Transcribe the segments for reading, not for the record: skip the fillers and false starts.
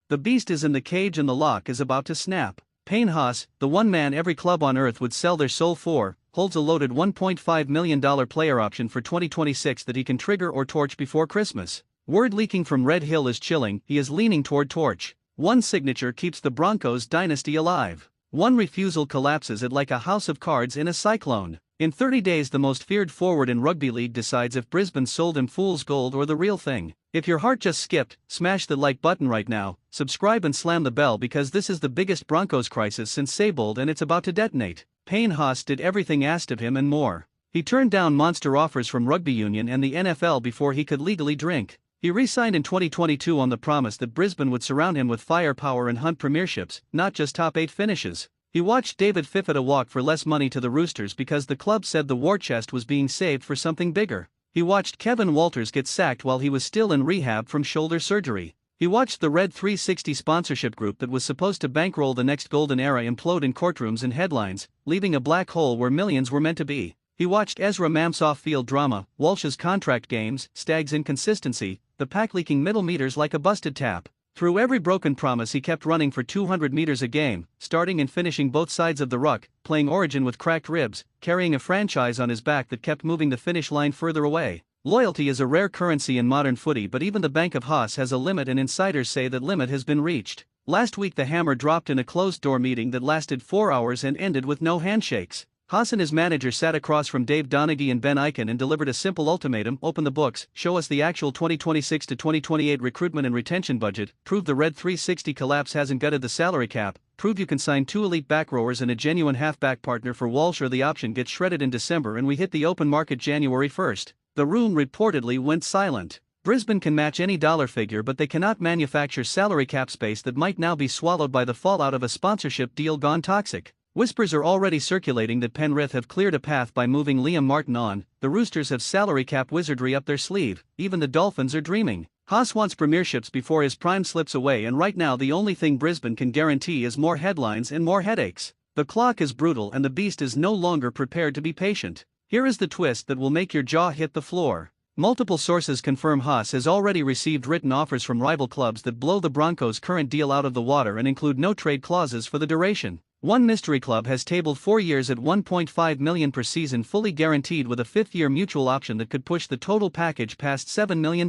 The beast is in the cage and the lock is about to snap. Payne Haas, the one man every club on earth would sell their soul for, holds a loaded $1.5 million player option for 2026 that he can trigger or torch before Christmas. Word leaking from Red Hill is chilling, he is leaning toward torch. One signature keeps the Broncos dynasty alive. One refusal collapses it like a house of cards in a cyclone. In 30 days the most feared forward in rugby league decides if Brisbane sold him fool's gold or the real thing. If your heart just skipped, smash the like button right now, subscribe and slam the bell because this is the biggest Broncos crisis since Seibold and it's about to detonate. Payne Haas did everything asked of him and more. He turned down monster offers from rugby union and the NFL before he could legally drink. He re-signed in 2022 on the promise that Brisbane would surround him with firepower and hunt premierships, not just top 8 finishes. He watched David Fifita walk for less money to the Roosters because the club said the war chest was being saved for something bigger. He watched Kevin Walters get sacked while he was still in rehab from shoulder surgery. He watched the Red 360 sponsorship group that was supposed to bankroll the next golden era implode in courtrooms and headlines, leaving a black hole where millions were meant to be. He watched Ezra Mam's off-field drama, Walsh's contract games, Stagg's inconsistency, the pack leaking middle meters like a busted tap. Through every broken promise he kept running for 200 meters a game, starting and finishing both sides of the ruck, playing Origin with cracked ribs, carrying a franchise on his back that kept moving the finish line further away. Loyalty is a rare currency in modern footy, but even the Bank of Haas has a limit and insiders say that limit has been reached. Last week the hammer dropped in a closed-door meeting that lasted 4 hours and ended with no handshakes. Haas and his manager sat across from Dave Donaghy and Ben Eichen and delivered a simple ultimatum: open the books, show us the actual 2026 to 2028 recruitment and retention budget, prove the Red 360 collapse hasn't gutted the salary cap, prove you can sign 2 elite back rowers and a genuine halfback partner for Walsh or the option gets shredded in December and we hit the open market January 1st. The room reportedly went silent. Brisbane can match any dollar figure but they cannot manufacture salary cap space that might now be swallowed by the fallout of a sponsorship deal gone toxic. Whispers are already circulating that Penrith have cleared a path by moving Liam Martin on, the Roosters have salary cap wizardry up their sleeve, even the Dolphins are dreaming. Haas wants premierships before his prime slips away and right now the only thing Brisbane can guarantee is more headlines and more headaches. The clock is brutal and the beast is no longer prepared to be patient. Here is the twist that will make your jaw hit the floor. Multiple sources confirm Haas has already received written offers from rival clubs that blow the Broncos' current deal out of the water and include no trade clauses for the duration. One mystery club has tabled 4 years at $1.5 million per season fully guaranteed with a 5th-year mutual option that could push the total package past $7 million.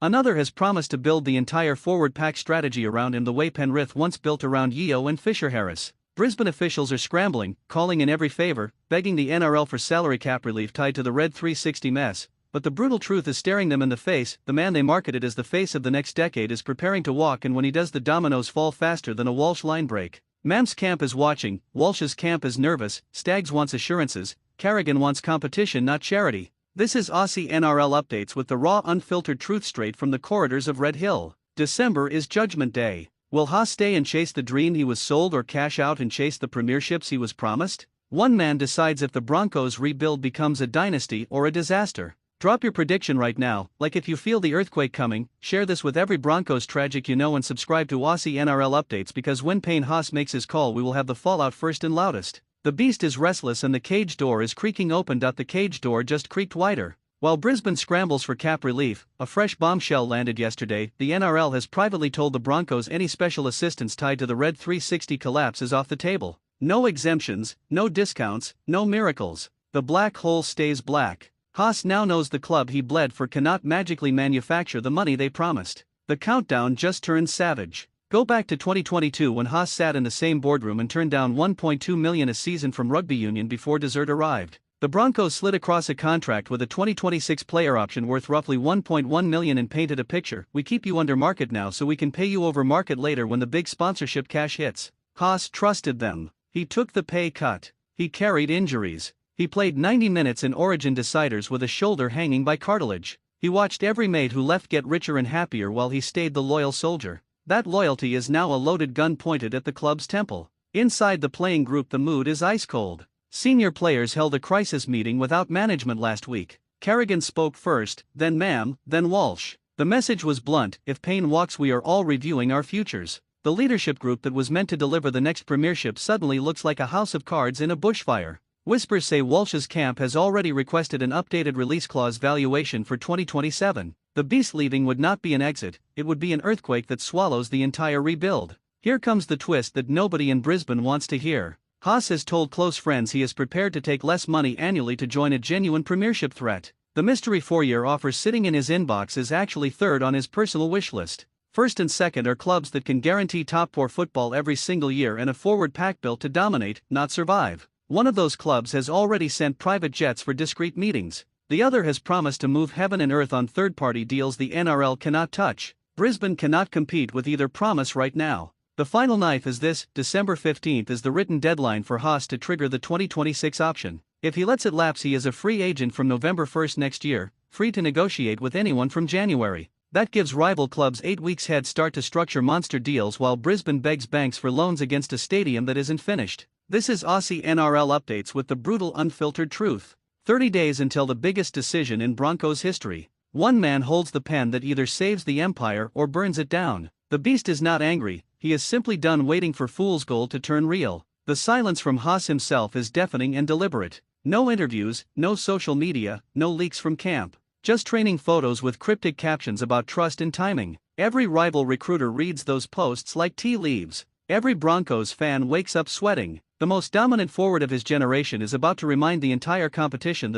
Another has promised to build the entire forward pack strategy around him the way Penrith once built around Yeo and Fisher-Harris. Brisbane officials are scrambling, calling in every favor, begging the NRL for salary cap relief tied to the Red 360 mess. But the brutal truth is staring them in the face. The man they marketed as the face of the next decade is preparing to walk, and when he does the dominoes fall faster than a Walsh line break. Mam's camp is watching, Walsh's camp is nervous, Staggs wants assurances, Carrigan wants competition not charity. This is Aussie NRL Updates with the raw unfiltered truth straight from the corridors of Red Hill. December is Judgment Day. Will Haas stay and chase the dream he was sold or cash out and chase the premierships he was promised? One man decides if the Broncos rebuild becomes a dynasty or a disaster. Drop your prediction right now, like if you feel the earthquake coming, share this with every Broncos tragic you know and subscribe to Aussie NRL Updates because when Payne Haas makes his call we will have the fallout first and loudest. The beast is restless and the cage door is creaking open. The cage door just creaked wider. While Brisbane scrambles for cap relief, a fresh bombshell landed yesterday. The NRL has privately told the Broncos any special assistance tied to the Red 360 collapse is off the table. No exemptions, no discounts, no miracles. The black hole stays black. Haas now knows the club he bled for cannot magically manufacture the money they promised. The countdown just turned savage. Go back to 2022 when Haas sat in the same boardroom and turned down $1.2 million a season from rugby union before dessert arrived. The Broncos slid across a contract with a 2026 player option worth roughly $1.1 million and painted a picture: we keep you under market now so we can pay you over market later when the big sponsorship cash hits. Haas trusted them. He took the pay cut. He carried injuries. He played 90 minutes in Origin deciders with a shoulder hanging by cartilage. He watched every mate who left get richer and happier while he stayed the loyal soldier. That loyalty is now a loaded gun pointed at the club's temple. Inside the playing group the mood is ice cold. Senior players held a crisis meeting without management last week. Carrigan spoke first, then Mam, then Walsh. The message was blunt: if Payne walks we are all reviewing our futures. The leadership group that was meant to deliver the next premiership suddenly looks like a house of cards in a bushfire. Whispers say Walsh's camp has already requested an updated release clause valuation for 2027. The beast leaving would not be an exit, it would be an earthquake that swallows the entire rebuild. Here comes the twist that nobody in Brisbane wants to hear. Haas has told close friends he is prepared to take less money annually to join a genuine premiership threat. The mystery 4-year offer sitting in his inbox is actually third on his personal wish list. First and second are clubs that can guarantee top-4 football every single year and a forward pack built to dominate, not survive. One of those clubs has already sent private jets for discreet meetings. The other has promised to move heaven and earth on third-party deals the NRL cannot touch. Brisbane cannot compete with either promise right now. The final knife is this: December 15th is the written deadline for Haas to trigger the 2026 option. If he lets it lapse, he is a free agent from November 1st next year, free to negotiate with anyone from January. That gives rival clubs 8 weeks head start to structure monster deals while Brisbane begs banks for loans against a stadium that isn't finished. This is Aussie NRL Updates with the brutal unfiltered truth. 30 days until the biggest decision in Broncos history. One man holds the pen that either saves the empire or burns it down. The beast is not angry, he is simply done waiting for fool's gold to turn real. The silence from Haas himself is deafening and deliberate. No interviews, no social media, no leaks from camp. Just training photos with cryptic captions about trust and timing. Every rival recruiter reads those posts like tea leaves. Every Broncos fan wakes up sweating. The most dominant forward of his generation is about to remind the entire competition that